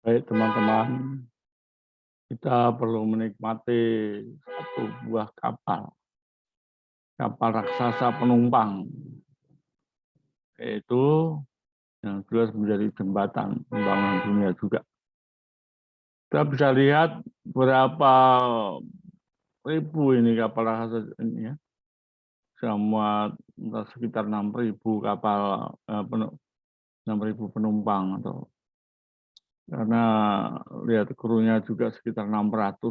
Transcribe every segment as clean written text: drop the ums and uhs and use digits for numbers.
Baik teman-teman, kita perlu menikmati satu buah kapal, kapal raksasa penumpang, yaitu yang jelas menjadi jembatan pembangunan dunia juga. Kita bisa lihat berapa ribu ini kapal raksasa ini ya, sama sekitar 6.000 kapal 6.000 penumpang atau karena lihat krunya juga sekitar 600.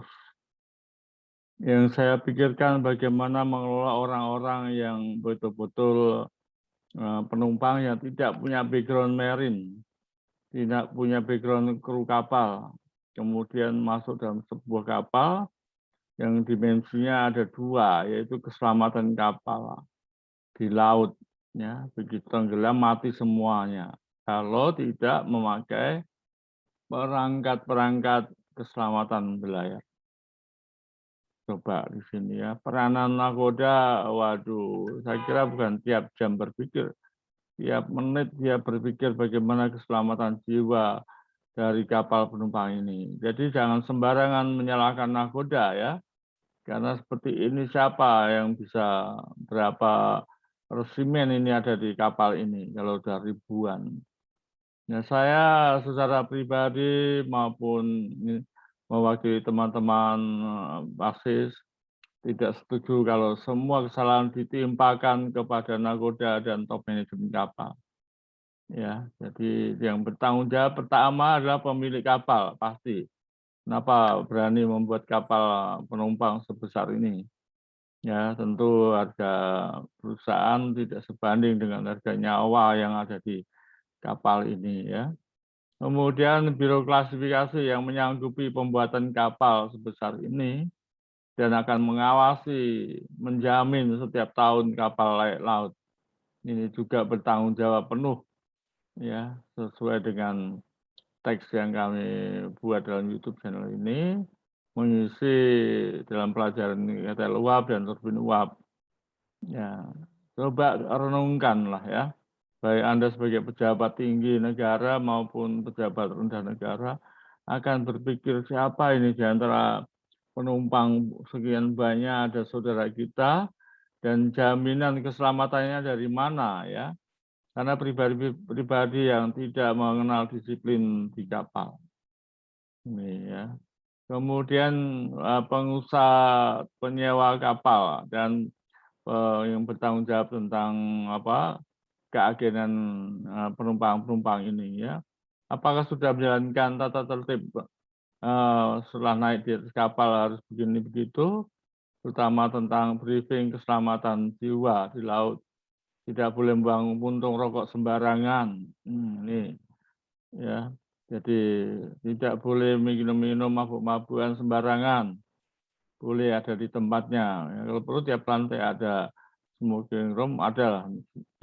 Yang saya pikirkan bagaimana mengelola orang-orang yang betul-betul penumpang yang tidak punya background marine, tidak punya background kru kapal, kemudian masuk dalam sebuah kapal yang dimensinya ada dua, yaitu keselamatan kapal di laut. Ya, begitu tenggelam mati semuanya kalau tidak memakai perangkat-perangkat keselamatan berlayar. Coba di sini ya, peranan nakoda, waduh, saya kira bukan tiap jam berpikir, tiap menit dia berpikir bagaimana keselamatan jiwa dari kapal penumpang ini. Jadi jangan sembarangan menyalahkan nakoda ya, karena seperti ini siapa yang bisa berapa resimen ini ada di kapal ini, kalau sudah ribuan. Ya saya secara pribadi maupun mewakili teman-teman basis tidak setuju kalau semua kesalahan ditimpakan kepada nakoda dan top manajemen kapal. Ya, jadi yang bertanggung jawab pertama adalah pemilik kapal pasti. Kenapa berani membuat kapal penumpang sebesar ini? Ya, tentu harga perusahaan tidak sebanding dengan harga nyawa yang ada di kapal ini ya. Kemudian biro klasifikasi yang menyanggupi pembuatan kapal sebesar ini dan akan mengawasi, menjamin setiap tahun kapal layak laut ini juga bertanggung jawab penuh ya sesuai dengan teks yang kami buat dalam YouTube channel ini, mengisi dalam pelajaran ketel uap dan turbin uap. Ya, coba renungkanlah ya, baik Anda sebagai pejabat tinggi negara maupun pejabat rendah negara akan berpikir siapa ini di antara penumpang sekian banyak ada saudara kita dan jaminan keselamatannya dari mana ya. Karena pribadi yang tidak mengenal disiplin di kapal. Ini ya. Kemudian pengusaha penyewa kapal dan yang bertanggung jawab tentang keagenan penumpang-penumpang ini ya. Apakah sudah menjalankan tata tertib setelah naik di atas kapal harus begini begitu, terutama tentang briefing keselamatan jiwa di laut. Tidak boleh membangun puntung rokok sembarangan. Ini ya. Jadi tidak boleh minum-minum mabuk-mabukan sembarangan. Boleh ada di tempatnya. Ya, kalau perlu tiap lantai ada smoking room, ada lah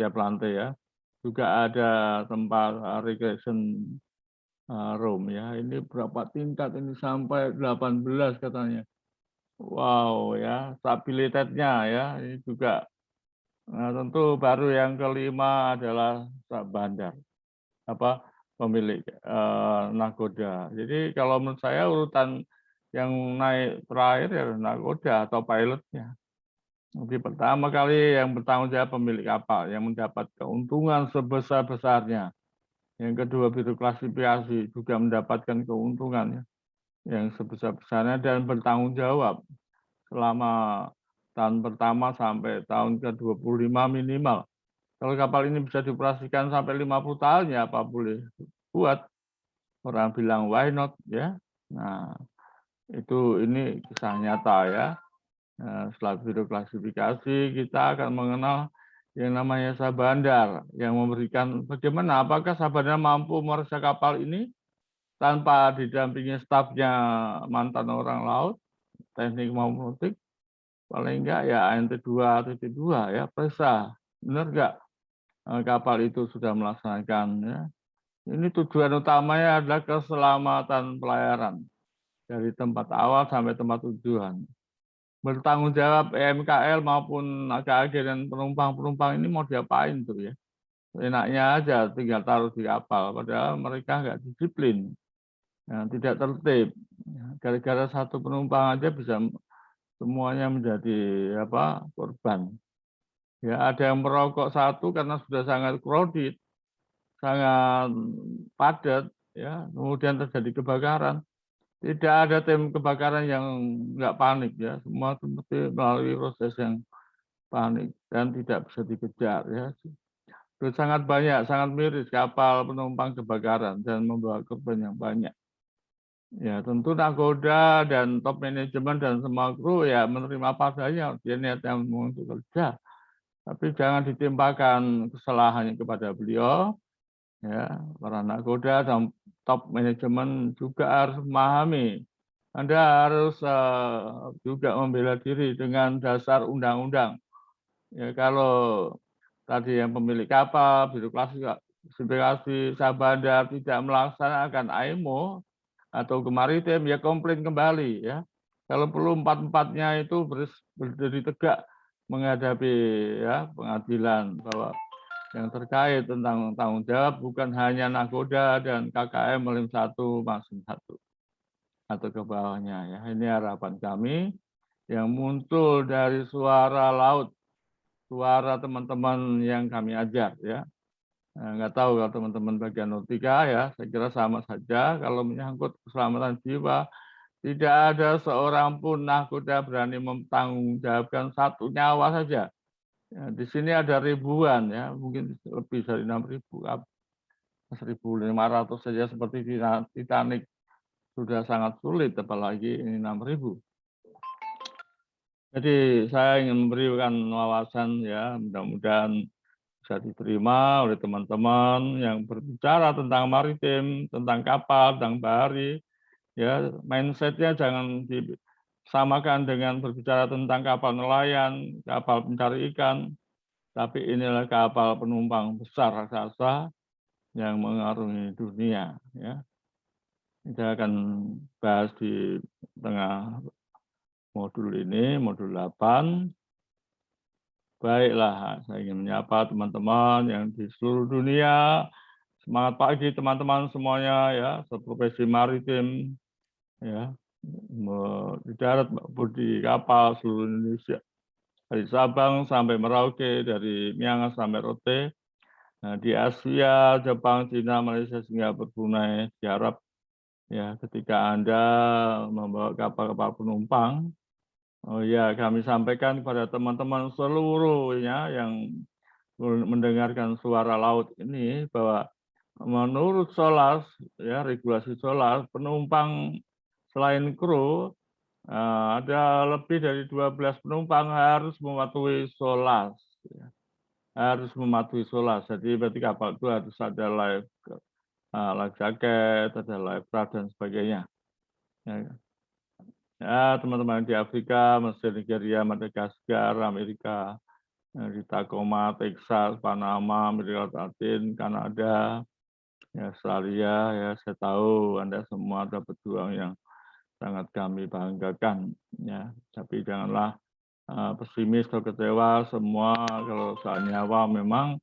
tiap lantai ya. Juga ada tempat recreation room ya. Ini berapa tingkat ini sampai 18 katanya. Wow ya, stabilitasnya ya. Ini juga tentu baru yang kelima adalah bandar pemilik nakoda. Jadi kalau menurut saya urutan yang naik terakhir ya nakoda atau pilotnya. Jadi pertama kali yang bertanggung jawab pemilik kapal yang mendapat keuntungan sebesar-besarnya. Yang kedua biro klasifikasi juga mendapatkan keuntungan ya, yang sebesar-besarnya dan bertanggung jawab selama tahun pertama sampai tahun ke-25 minimal. Kalau kapal ini bisa dioperasikan sampai 50 tahun ya apa boleh buat. Orang bilang why not ya. Nah, ini kisah nyata ya. Nah, setelah biro klasifikasi kita akan mengenal yang namanya Sabandar yang memberikan bagaimana apakah Sabandar mampu memeriksa kapal ini tanpa didampingi stafnya mantan orang laut, teknik maupun politik, paling enggak ya ANT2 ya periksa benar enggak kapal itu sudah melaksanakan ya. Ini tujuan utamanya adalah keselamatan pelayaran dari tempat awal sampai tempat tujuan. Bertanggung jawab EMKL maupun AKAG dan penumpang-penumpang ini mau diapain tuh ya. Enaknya aja tinggal taruh di kapal, padahal mereka nggak disiplin. tidak tertib. Gara-gara satu penumpang aja bisa semuanya menjadi korban. Ya, ada yang merokok satu karena sudah sangat crowded, sangat padat, ya, kemudian terjadi kebakaran. Tidak ada tim kebakaran yang nggak panik, ya, semua seperti melalui proses yang panik dan tidak bisa dikejar, ya. Itu sangat banyak, sangat miris kapal penumpang kebakaran dan membawa korban yang banyak. Ya, tentu nakoda dan top manajemen dan semua kru ya menerima padanya, dia niatnya untuk kerja. Tapi jangan ditimpakan kesalahannya kepada beliau. Ya, para nakoda dan top manajemen juga harus memahami. Anda harus juga membela diri dengan dasar undang-undang. Ya, kalau tadi yang pemilik kapal, birokrasi, sabandar tidak melaksanakan AIMO atau ke maritim, ya komplain kembali, ya. Kalau perlu empat-empatnya itu berdiri tegak menghadapi, ya, pengadilan bahwa yang terkait tentang tanggung jawab bukan hanya nakoda dan KKM Melim 1 Maksum 1 atau ke bawahnya, ya. Ini harapan kami yang muncul dari suara laut, suara teman-teman yang kami ajar, ya. Nggak tahu kalau teman-teman bagian nautika, ya, saya kira sama saja kalau menyangkut keselamatan jiwa. Tidak ada seorang pun nakoda berani mempertanggungjawabkan satu nyawa saja. Ya, di sini ada ribuan, ya, mungkin lebih dari 6.000, 1.500 saja seperti di Titanic sudah sangat sulit, apalagi ini 6.000. Jadi saya ingin memberikan wawasan, ya, mudah-mudahan bisa diterima oleh teman-teman yang berbicara tentang maritim, tentang kapal, tentang bahari. Ya, mindsetnya jangan disamakan dengan berbicara tentang kapal nelayan, kapal pencari ikan, tapi inilah kapal penumpang besar raksasa yang mengarungi dunia. Ya, kita akan bahas di tengah modul ini, modul 8. Baiklah, saya ingin menyapa teman-teman yang di seluruh dunia. Semangat pagi teman-teman semuanya, ya, seprofesi maritim, ya, di darat maupun di kapal seluruh Indonesia. Dari Sabang sampai Merauke, dari Miangas sampai Rote, nah, di Asia, Jepang, Cina, Malaysia, Singapura, Brunei, di Arab, ya, ketika Anda membawa kapal-kapal penumpang, oh ya, kami sampaikan kepada teman-teman seluruhnya yang mendengarkan suara laut ini bahwa menurut SOLAS, ya, regulasi SOLAS, penumpang selain kru ada lebih dari 12 penumpang harus mematuhi SOLAS, ya. Harus mematuhi SOLAS. Jadi berarti kapal itu harus ada life jacket, ada life raft dan sebagainya. Ya, teman-teman di Afrika, Mesir, Nigeria, Madagaskar, Amerika, di Tacoma, Texas, Panama, Amerika Latin, Kanada, ya, Australia, ya, saya tahu Anda semua ada pejuang yang sangat kami banggakan, ya. Tapi janganlah pesimis atau kecewa. Semua kalau soal nyawa memang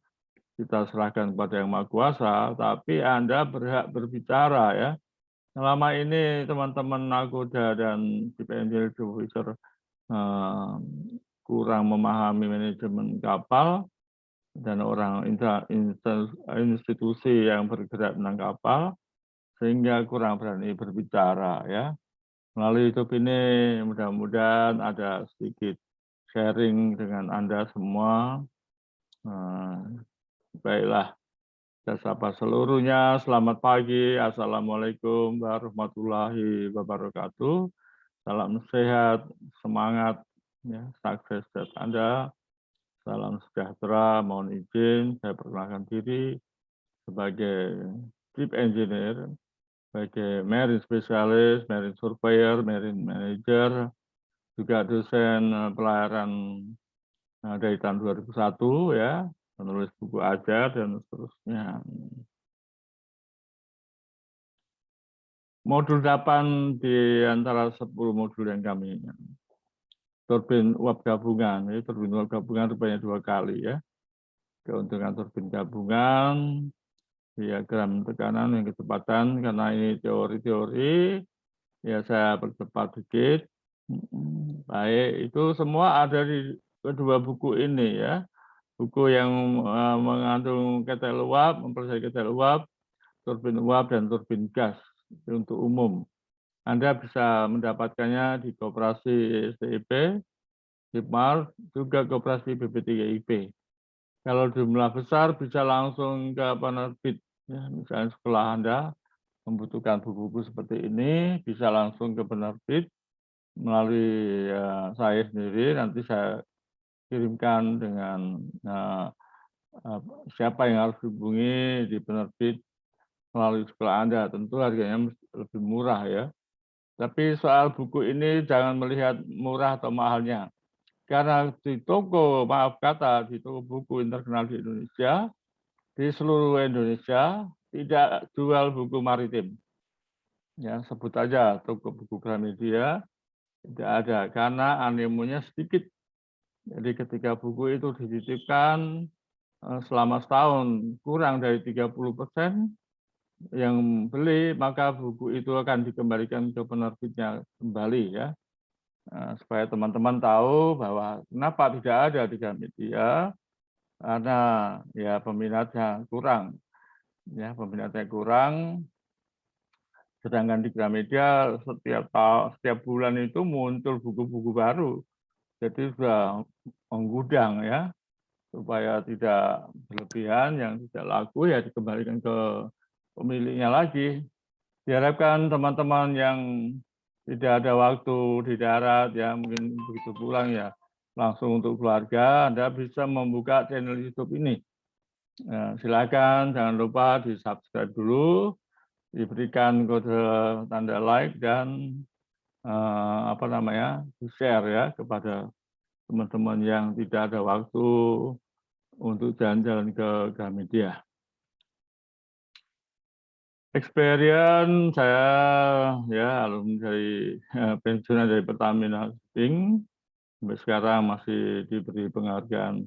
kita serahkan kepada Yang Maha Kuasa, tapi Anda berhak berbicara, ya. Selama ini teman-teman nakoda dan DPNJ Officer kurang memahami manajemen kapal dan orang institusi yang bergerak tentang kapal, sehingga kurang berani berbicara, ya. Melalui YouTube ini mudah-mudahan ada sedikit sharing dengan Anda semua. Baiklah, saya sapa seluruhnya. Selamat pagi. Assalamualaikum warahmatullahi wabarakatuh. Salam sehat, semangat, ya, sukses buat Anda. Salam sejahtera. Mohon izin, saya perkenalkan diri sebagai Chief Engineer, sebagai Marine Specialist, Marine Surveyor, Marine Manager, juga dosen pelayaran dari tahun 2001, ya, menulis buku ajar dan seterusnya. Modul 8 di antara 10 modul yang kami turbin uap gabungan. Jadi turbin uap gabungan rupanya 2 kali, ya. Keuntungan turbin gabungan diagram tekanan dan kecepatan, karena ini teori-teori, ya saya percepat sedikit. Baik, itu semua ada di kedua buku ini ya. Buku yang mengandung ketel uap, mempelajari ketel uap, turbin uap, dan turbin gas untuk umum. Anda bisa mendapatkannya di Koperasi STIP, Hipmar, juga Koperasi BP3IP. Kalau jumlah besar bisa langsung ke penerbit. Ya, misalnya sekolah Anda membutuhkan buku-buku seperti ini, bisa langsung ke penerbit melalui saya sendiri. Nanti saya kirimkan dengan siapa yang harus dihubungi di penerbit melalui sekolah Anda. Tentu harganya lebih murah ya. Tapi soal buku ini jangan melihat murah atau mahalnya. Karena di toko, maaf kata, di toko buku internasional di Indonesia, di seluruh Indonesia, tidak jual buku maritim. Ya, sebut aja toko buku Gramedia, tidak ada, karena animonya sedikit. Jadi ketika buku itu dititipkan selama setahun, kurang dari 30% yang beli, maka buku itu akan dikembalikan ke penerbitnya kembali ya. Supaya teman-teman tahu bahwa kenapa tidak ada di Gramedia, karena ya peminatnya kurang. Ya, peminatnya kurang. Sedangkan di Gramedia setiap bulan itu muncul buku-buku baru. Jadi sudah menggudang ya, supaya tidak berlebihan, yang tidak laku ya dikembalikan ke pemiliknya lagi. Diharapkan teman-teman yang tidak ada waktu di darat ya, mungkin begitu pulang ya langsung untuk keluarga, Anda bisa membuka channel YouTube ini. Silakan jangan lupa di subscribe dulu, diberikan kode tanda like dan di share ya kepada teman-teman yang tidak ada waktu untuk jalan-jalan ke Gramedia. Experience saya ya alumni dari pensiunan dari Pertamina Shipping, sampai sekarang masih diberi penghargaan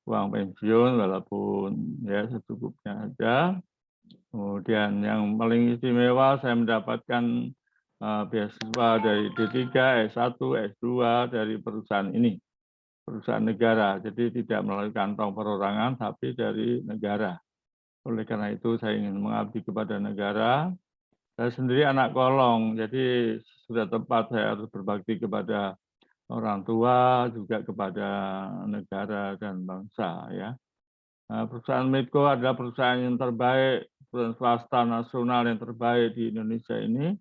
uang pensiun walaupun ya secukupnya aja. Kemudian yang paling istimewa saya mendapatkan beasiswa dari D3, S1, S2 dari perusahaan ini, perusahaan negara. Jadi tidak melalui kantong perorangan tapi dari negara. Oleh karena itu saya ingin mengabdi kepada negara. Saya sendiri anak kolong, jadi sudah tepat saya harus berbakti kepada orang tua, juga kepada negara dan bangsa. Ya. Perusahaan Medco adalah perusahaan yang terbaik, perusahaan swasta nasional yang terbaik di Indonesia ini,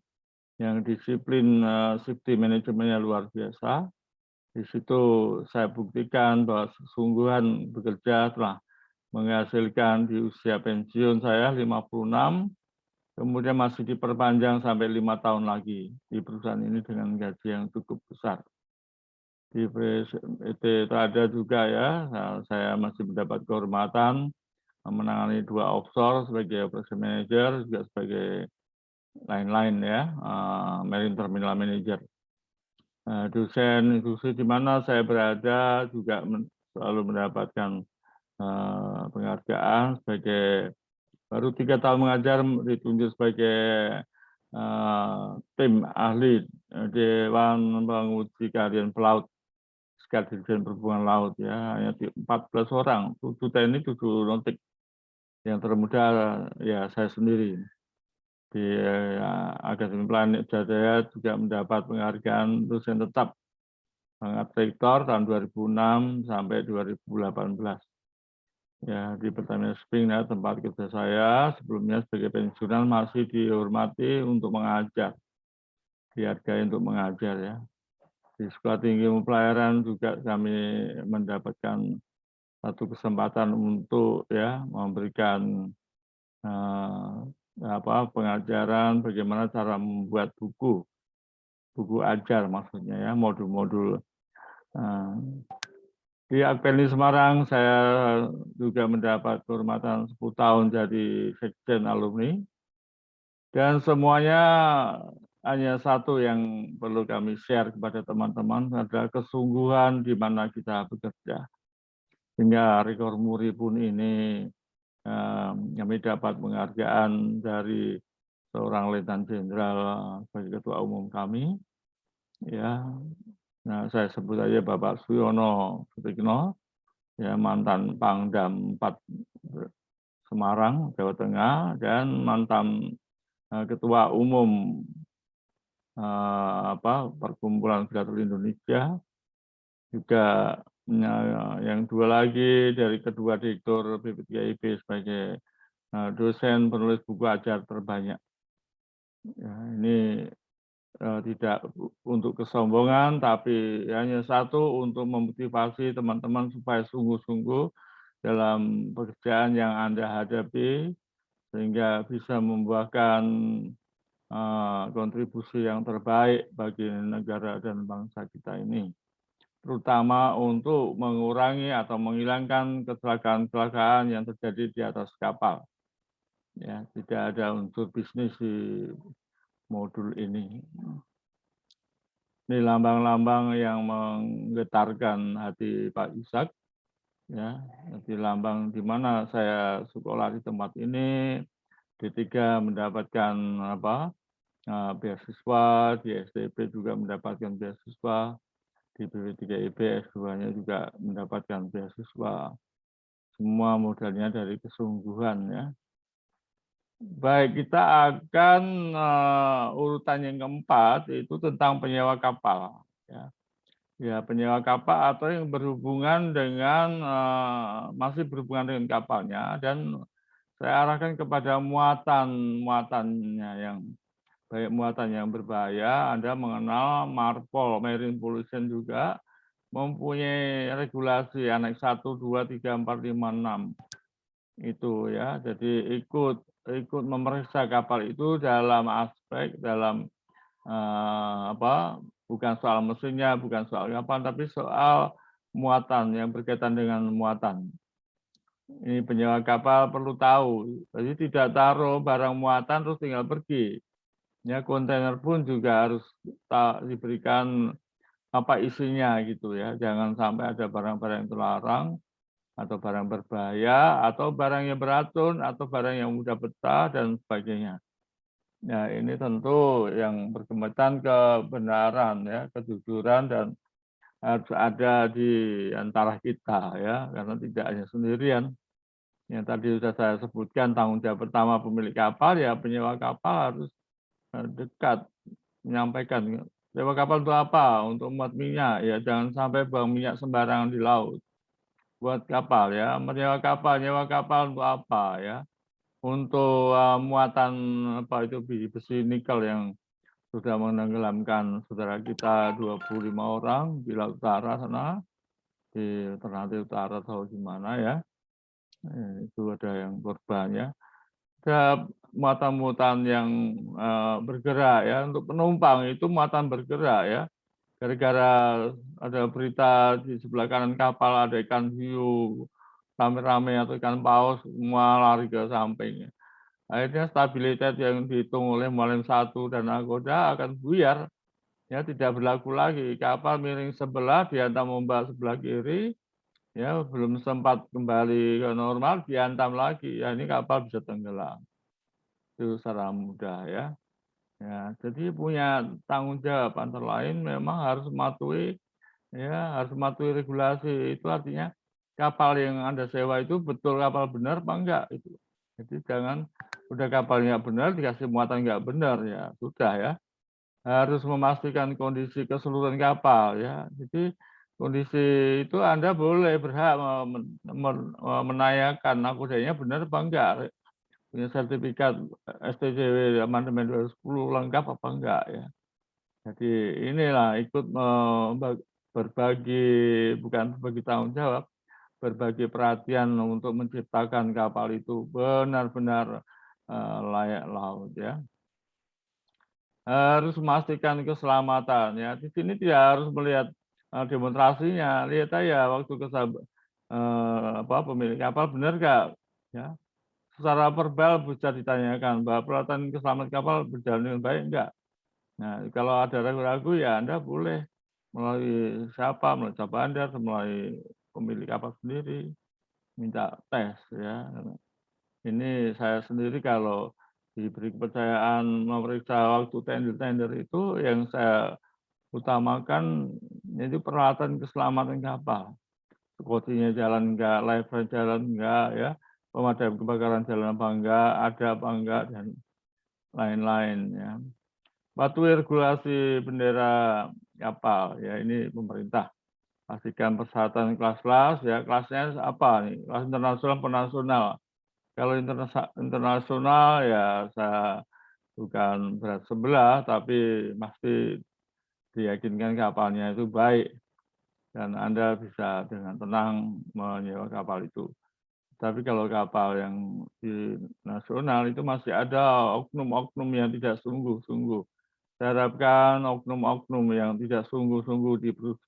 yang disiplin safety manajemennya luar biasa. Di situ saya buktikan bahwa sesungguhan bekerja telah menghasilkan di usia pensiun saya 56, kemudian masih diperpanjang sampai 5 tahun lagi di perusahaan ini dengan gaji yang cukup besar. Di PT ada juga ya, saya masih mendapat kehormatan menangani 2 offshore sebagai operation manager, juga sebagai lain-lain ya, marine terminal manager. Dosen institusi di mana saya berada juga selalu mendapatkan penghargaan sebagai baru 3 tahun mengajar ditunjuk sebagai tim ahli Dewan Penguji Keahlian Pelaut Dirjen Perhubungan Laut ya, hanya 14 orang, 7 teknik, 7 nautik. Yang termuda ya saya sendiri. Di Akademi Planet Jaya juga mendapat penghargaan dosen tetap pangkat rektor tahun 2006 sampai 2018. Ya, di Pertamina Shipping ya, tempat kerja saya sebelumnya sebagai pensiunan masih dihormati untuk mengajar, dihargai untuk mengajar ya. Di Sekolah Tinggi Pelayaran juga kami mendapatkan satu kesempatan untuk ya memberikan pengajaran bagaimana cara membuat buku ajar maksudnya ya, modul-modul. Di Akpeni Semarang saya juga mendapat kehormatan 10 tahun jadi sekjen alumni, dan semuanya hanya satu yang perlu kami share kepada teman-teman adalah kesungguhan di mana kita bekerja. Sehingga rekor muri pun ini kami dapat penghargaan dari seorang Letnan Jenderal sebagai Ketua Umum kami. Ya, nah saya sebut aja Bapak Suyono Sutikno, ya mantan Pangdam 4 Semarang, Jawa Tengah, dan mantan Ketua Umum Perkumpulan Filatul Indonesia, juga yang dua lagi dari kedua direktur BP3IB sebagai dosen penulis buku ajar terbanyak. Ya, ini tidak untuk kesombongan, tapi hanya satu untuk memotivasi teman-teman supaya sungguh-sungguh dalam pekerjaan yang Anda hadapi, sehingga bisa membuahkan kontribusi yang terbaik bagi negara dan bangsa kita ini, terutama untuk mengurangi atau menghilangkan kecelakaan-kecelakaan yang terjadi di atas kapal. Ya, tidak ada unsur bisnis di modul ini. Ini lambang-lambang yang menggetarkan hati Pak Ishak. Ya, jadi lambang di mana saya sekolah di tempat ini, D3 mendapatkan beasiswa, di STP juga mendapatkan beasiswa, di BP3IB S2-nya juga mendapatkan beasiswa. Semua modalnya dari kesungguhan, ya. Baik, kita akan urutan yang keempat, itu tentang penyewa kapal. Ya, penyewa kapal atau yang berhubungan dengan, masih berhubungan dengan kapalnya, dan saya arahkan kepada muatannya yang baik muatan yang berbahaya. Anda mengenal MARPOL, Marine Pollution juga mempunyai regulasi Aneks 1, 2, 3, 4, 5, 6 itu, ya. Jadi ikut memeriksa kapal itu dalam aspek bukan soal mesinnya, bukan soal kapal, tapi soal muatan yang berkaitan dengan muatan. Ini penyewa kapal perlu tahu, jadi tidak taruh barang muatan terus tinggal pergi. Ya, kontainer pun juga harus diberikan apa isinya gitu, ya. Jangan sampai ada barang-barang yang terlarang atau barang berbahaya atau barang yang beracun atau barang yang mudah pecah dan sebagainya. Ya, ini tentu yang berkaitan kebenaran, ya, kejujuran, dan harus ada di antara kita, ya, karena tidak hanya sendirian. Yang tadi sudah saya sebutkan, tanggung jawab pertama pemilik kapal, ya penyewa kapal harus dekat menyampaikan, sewa kapal untuk apa? Untuk muat minyak, ya jangan sampai buang minyak sembarangan di laut. Buat kapal, ya, menyewa kapal, nyewa kapal untuk apa, ya? Untuk muatan besi nikel yang sudah menenggelamkan saudara kita 25 orang di Laut Utara sana, di Ternate Utara atau di mana, ya. Itu ada yang korbannya. Ada muatan-muatan yang bergerak, ya, untuk penumpang itu muatan bergerak, ya. Gara-gara ada berita di sebelah kanan kapal ada ikan hiu rame-rame atau ikan paus, semua lari ke samping. Akhirnya stabilitas yang dihitung oleh Mualim 1 dan Nakoda akan buyar, ya, tidak berlaku lagi. Kapal miring sebelah, dihantam ombak sebelah kiri, ya, belum sempat kembali ke normal, dihantam lagi, ya, ini kapal bisa tenggelam. Itu secara mudah, ya. Ya, jadi punya tanggung jawab, antara lain memang harus mematuhi, ya, harus mematuhi regulasi. Itu artinya kapal yang Anda sewa itu betul kapal benar apa enggak itu. Jadi jangan udah kapalnya benar dikasih muatan enggak benar, ya sudah, ya. Harus memastikan kondisi keseluruhan kapal, ya. Jadi kondisi itu Anda boleh berhak menanyakan nakodanya benar apa enggak, punya sertifikat STCW amandemen 2010 lengkap apa enggak, ya. Jadi inilah ikut berbagi, bukan berbagi tanggung jawab, berbagi perhatian untuk menciptakan kapal itu benar-benar layak laut, ya. Harus memastikan keselamatan, ya. Di sini tidak harus melihat demonstrasinya, lihat aja waktu pemilik kapal benar nggak, ya. Secara verbal bisa ditanyakan bahwa peralatan keselamatan kapal berjalan dengan baik enggak. Nah, kalau ada ragu-ragu, ya Anda boleh melalui siapa, melalui Jasa Anda, melalui pemilik kapal sendiri, minta tes, ya. Ini saya sendiri kalau diberi kepercayaan memeriksa waktu tender-tender itu yang saya utamakan itu peralatan keselamatan kapal. Sekocinya jalan enggak, lever jalan enggak ya, pemadam kebakaran jalan apa enggak, ada apa enggak, dan lain-lain ya. Patuhi regulasi bendera kapal ya, ini pemerintah. Pastikan persyaratan kelas-kelas ya, kelasnya apa nih? Kelas internasional apa nasional? Kalau internasional ya saya bukan berat sebelah, tapi pasti diyakinkan kapalnya itu baik dan Anda bisa dengan tenang menyewa kapal itu. Tapi kalau kapal yang di nasional itu masih ada oknum-oknum yang tidak sungguh-sungguh. Saya harapkan oknum-oknum yang tidak sungguh-sungguh di biro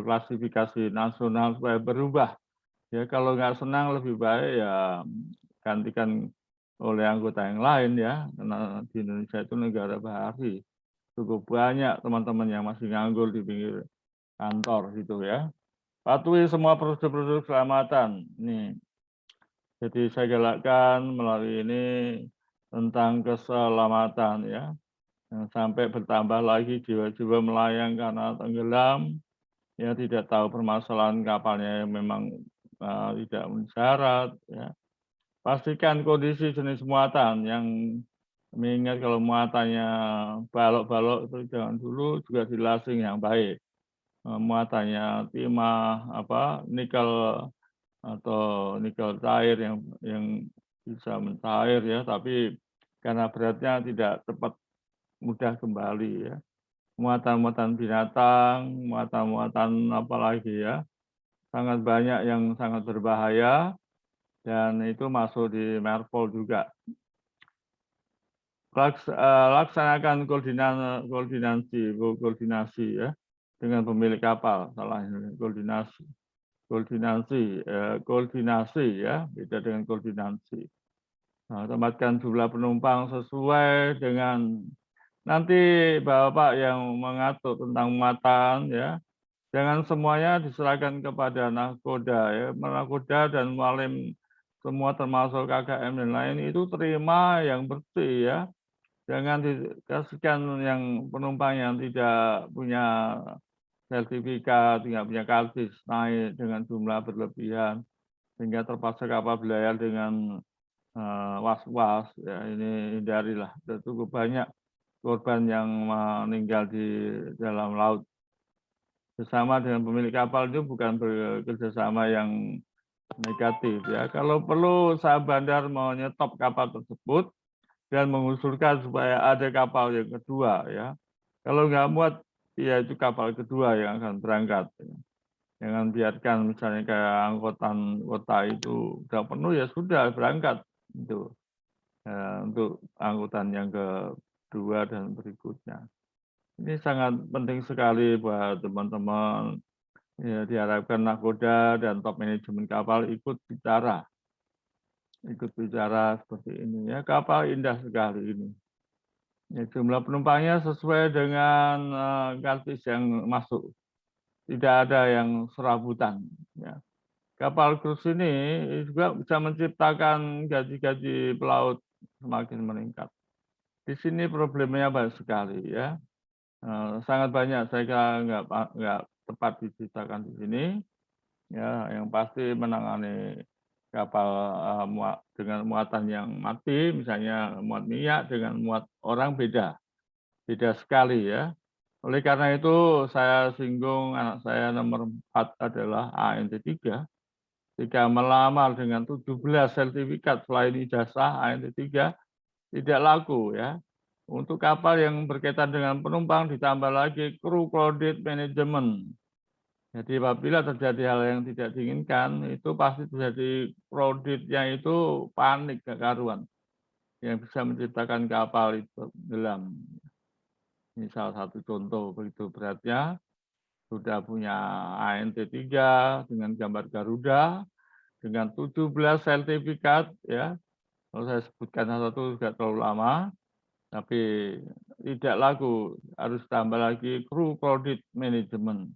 klasifikasi nasional supaya berubah. Ya kalau nggak senang lebih baik ya gantikan oleh anggota yang lain ya, karena di Indonesia itu negara bahari. Cukup banyak teman-teman yang masih nganggur di pinggir kantor gitu ya. Patuhi semua prosedur-prosedur keselamatan. Nih, jadi saya galakkan melalui ini tentang keselamatan ya. Jangan sampai bertambah lagi jiwa-jiwa melayang karena tenggelam, ya tidak tahu permasalahan kapalnya yang memang tidak mensyarat ya. Pastikan kondisi jenis muatan yang mengingat kalau muatannya balok-balok itu jangan dulu, juga dilasing yang baik. Muatannya timah nikel atau nikel cair yang bisa mencair ya, tapi karena beratnya tidak cepat mudah kembali ya. Muatan-muatan binatang, muatan-muatan apalagi ya, sangat banyak yang sangat berbahaya dan itu masuk di Marpol juga. Laksanakan koordinasi ya dengan pemilik kapal, salah ini koordinasi ya, beda dengan koordinasi. Nah, tempatkan jumlah penumpang sesuai dengan nanti Bapak yang mengatur tentang muatan ya. Jangan semuanya diserahkan kepada nahkoda ya. Nahkoda dan mualim semua termasuk KKM dan lain itu terima yang bersih ya. Jangan dikasihkan yang penumpang yang tidak punya sertifikat, tidak punya karcis naik dengan jumlah berlebihan sehingga terpaksa kapal berlayar dengan was-was ya, ini hindarilah. Sudah cukup banyak korban yang meninggal di dalam laut. Bersama dengan pemilik kapal itu bukan bekerjasama yang negatif ya. Kalau perlu sah bandar mau nyetop kapal tersebut dan mengusulkan supaya ada kapal yang kedua ya. Kalau nggak muat, ya itu kapal kedua yang akan berangkat. Jangan biarkan misalnya kayak angkutan kota itu udah penuh ya sudah berangkat itu untuk angkutan yang kedua dan berikutnya. Ini sangat penting sekali buat teman-teman. Ya, diharapkan nahkoda dan top manajemen kapal ikut bicara seperti ini ya. Kapal indah sekali ini. Ya, jumlah penumpangnya sesuai dengan karcis yang masuk. Tidak ada yang serabutan. Ya. Kapal cruise ini juga bisa menciptakan gaji-gaji pelaut semakin meningkat. Di sini problemnya banyak sekali ya. Sangat banyak, saya kira nggak tepat diceritakan di sini. Ya, yang pasti menangani kapal dengan muatan yang mati, misalnya muat minyak dengan muat orang beda sekali ya. Oleh karena itu saya singgung anak saya nomor 4 adalah ANT3. Jika melamar dengan 17 sertifikat selain ijazah ANT3 tidak laku ya. Untuk kapal yang berkaitan dengan penumpang ditambah lagi crew crowded management. Jadi apabila terjadi hal yang tidak diinginkan, itu pasti terjadi crowded-nya itu panik gak karuan. Yang bisa menciptakan kapal itu tenggelam. Ini salah satu contoh begitu beratnya. Sudah punya ANT3 dengan gambar Garuda, dengan 17 sertifikat ya. Kalau saya sebutkan satu juga terlalu lama, tapi tidak laku. Harus tambah lagi crew crowded management.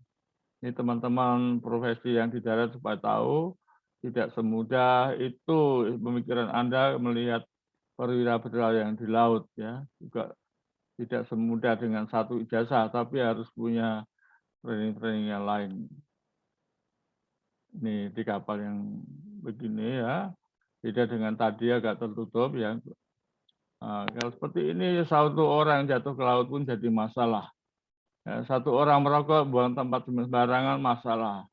Ini teman-teman profesi yang di darat supaya tahu Tidak semudah itu pemikiran Anda melihat perwira federal yang di laut ya. Juga tidak semudah dengan satu ijazah, tapi harus punya training-training yang lain. Ini di kapal yang begini ya, beda dengan tadi agak tertutup ya. Nah, kalau seperti ini satu orang jatuh ke laut pun jadi masalah. Ya, satu orang merokok buang tempat sembarangan masalah.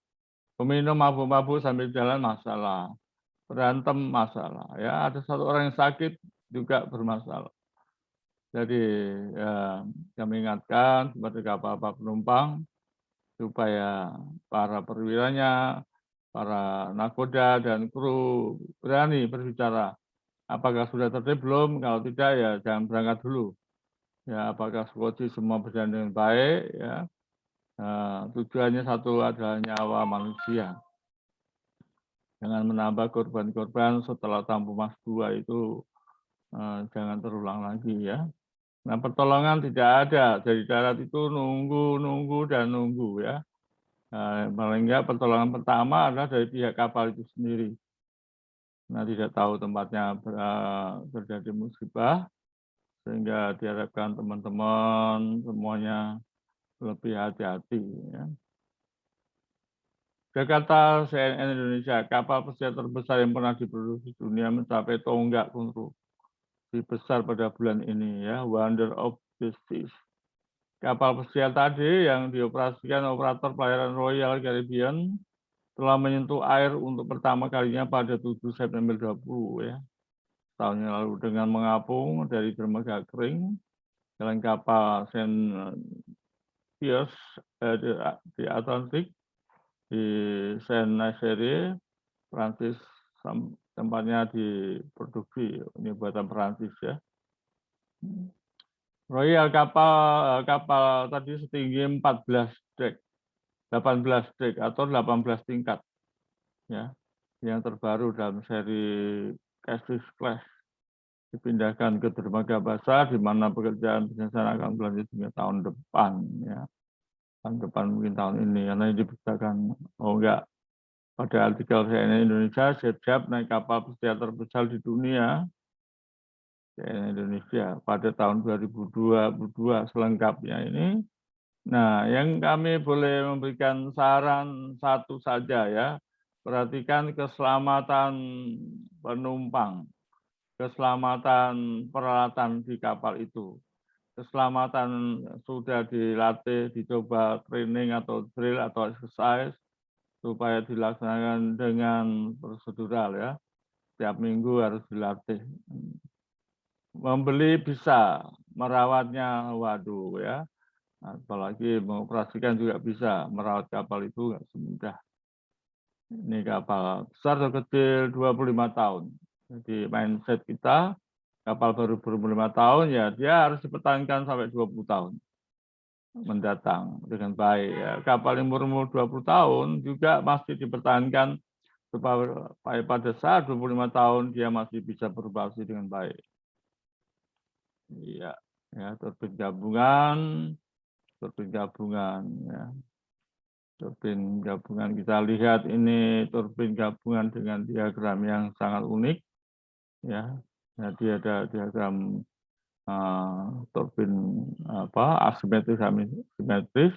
Peminum mabuk-mabuk sambil jalan masalah. Berantem masalah. Ya, ada satu orang yang sakit juga bermasalah. Jadi ya, kami ingatkan kepada kapal-kapal penumpang supaya para perwiranya, para nakoda dan kru berani berbicara. Apakah sudah tertib belum? Kalau tidak ya jangan berangkat dulu. Ya, apakah skoci semua berjalan dengan baik? Ya, tujuannya satu adalah nyawa manusia. Jangan menambah korban-korban setelah Tampu Mas 2 itu jangan terulang lagi ya. Nah, pertolongan tidak ada. Dari darat itu nunggu dan nunggu ya. Paling enggak pertolongan pertama adalah dari pihak kapal itu sendiri. Nah, tidak tahu tempatnya terjadi musibah, sehingga diharapkan teman-teman semuanya lebih hati-hati. Ya. Jakarta CNN Indonesia, kapal pesiar terbesar yang pernah diproduksi dunia mencapai tonggak konstruksi besar pada bulan ini ya, Wonder of the Seas. Kapal pesiar tadi yang dioperasikan operator pelayaran Royal Caribbean telah menyentuh air untuk pertama kalinya pada 7 September 20 ya. Tahun yang lalu dengan mengapung dari dermaga kering jalan kapal Saint Pierce di Atlantik di Saint-Nazaire, Prancis, tempatnya diproduksi, ini buatan Prancis ya. Royal kapal tadi setinggi 14 dek, 18 dek atau 18 tingkat ya. Yang terbaru dalam seri Cassis Class dipindahkan ke dermaga basah di mana pekerjaan penyesalan akan berlanjut hingga tahun depan ya. Tahun depan mungkin tahun ini karena ini diberitakan enggak. Pada artikel CNN Indonesia, siap-siap naik kapal pesiar terbesar di dunia, CNN Indonesia, pada tahun 2022 selengkapnya ini. Nah, yang kami boleh memberikan saran satu saja ya, perhatikan keselamatan penumpang, keselamatan peralatan di kapal itu. Keselamatan sudah dilatih, dicoba training atau drill atau exercise, supaya dilaksanakan dengan prosedural ya. Setiap minggu harus dilatih. Membeli bisa, merawatnya waduh ya. Apalagi mengoperasikan juga bisa, merawat kapal itu nggak semudah. Ini kapal besar atau kecil 25 tahun. Jadi mindset kita, kapal baru ber-5 tahun ya dia harus dipertahankan sampai 20 tahun mendatang dengan baik. Ya. Kapal yang umur 20 tahun juga masih dipertahankan supaya pada saat 25 tahun dia masih bisa beroperasi dengan baik. Iya, ya turbin gabungan ya. Turbin gabungan kita lihat ini turbin gabungan dengan diagram yang sangat unik ya. Jadi ada diagram turbin asimetris simetris.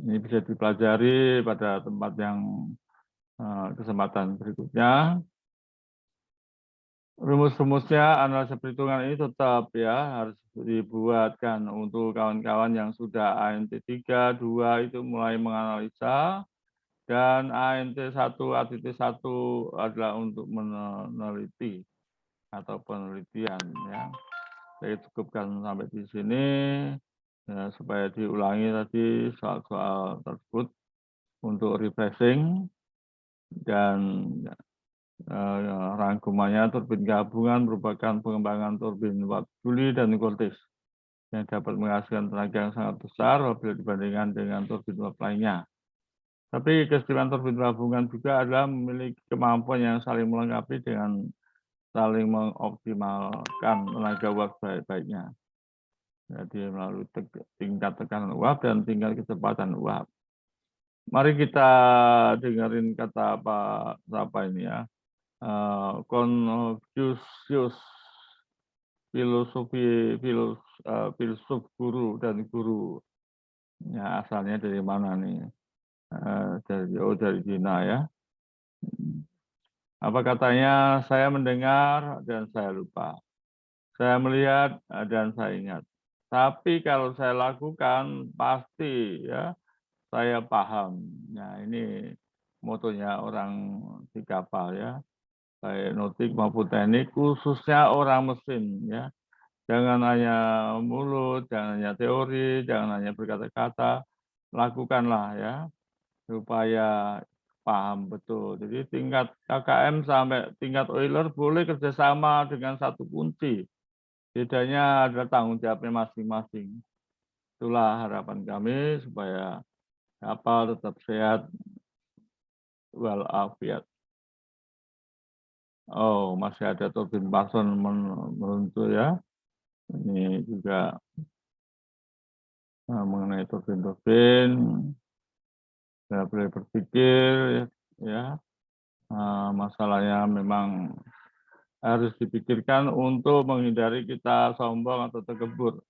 Ini bisa dipelajari pada tempat yang kesempatan berikutnya. Rumus-rumusnya, analisa perhitungan ini tetap ya harus dibuatkan untuk kawan-kawan yang sudah ANT 3, 2 itu mulai menganalisa, dan ANT 1, ATT 1 adalah untuk meneliti atau penelitian ya. Saya cukupkan sampai di sini ya, supaya diulangi tadi soal-soal tersebut untuk refreshing dan rangkumannya turbin gabungan merupakan pengembangan turbin uap Joule dan Curtis yang dapat menghasilkan tenaga yang sangat besar apabila dibandingkan dengan turbin uap lainnya. Tapi keistimewaan turbin gabungan juga adalah memiliki kemampuan yang saling melengkapi dengan saling mengoptimalkan tenaga uap sebaik-baiknya. Jadi melalui tingkat tekanan uap dan tingkat kecepatan uap. Mari kita dengerin kata apa ini ya. Konfusius, filsuf guru dan guru. Ya, asalnya dari mana nih? Dari Cina ya. Apa katanya? Saya mendengar dan saya lupa. Saya melihat dan saya ingat. Tapi kalau saya lakukan pasti ya saya paham. Nah, ini motonya orang di kapal ya, baik nautik maupun teknik, khususnya orang mesin ya. Jangan hanya mulut, jangan hanya teori, jangan hanya berkata-kata, lakukanlah ya supaya paham betul. Jadi tingkat KKM sampai tingkat oiler boleh kerjasama dengan satu kunci. Bedanya adalah tanggung jawabnya masing-masing. Itulah harapan kami supaya kapal tetap sehat walafiat. Oh, masih ada turbin Parson meruntuh ya. Ini juga mengenai turbin-turbin, saya boleh berpikir ya. Masalahnya memang harus dipikirkan untuk menghindari kita sombong atau terkebur.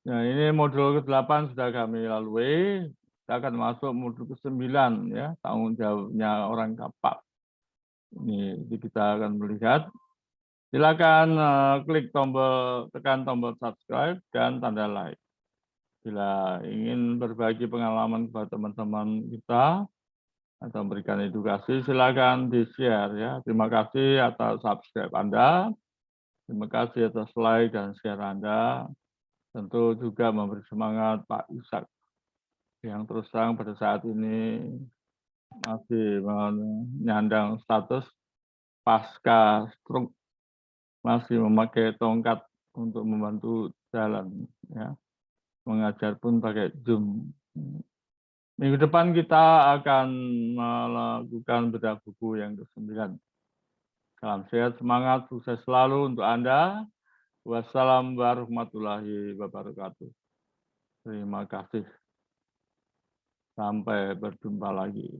Nah, ini modul ke-8 sudah kami lalui. Kita akan masuk modul ke-9 ya, tanggung jawabnya orang kapal. Ini kita akan melihat. Silakan tekan tombol subscribe dan tanda like. Bila ingin berbagi pengalaman kepada teman-teman kita atau memberikan edukasi, silakan di-share ya. Terima kasih atas subscribe Anda. Terima kasih atas like dan share Anda. Tentu juga memberi semangat Pak Ishak yang terus terang pada saat ini masih menyandang status pasca stroke, masih memakai tongkat untuk membantu jalan ya. Mengajar pun pakai Zoom. Minggu depan kita akan melakukan bedah buku yang ke-9. Salam sehat, semangat, sukses selalu untuk Anda. Wassalamualaikum warahmatullahi wabarakatuh. Terima kasih. Sampai berjumpa lagi.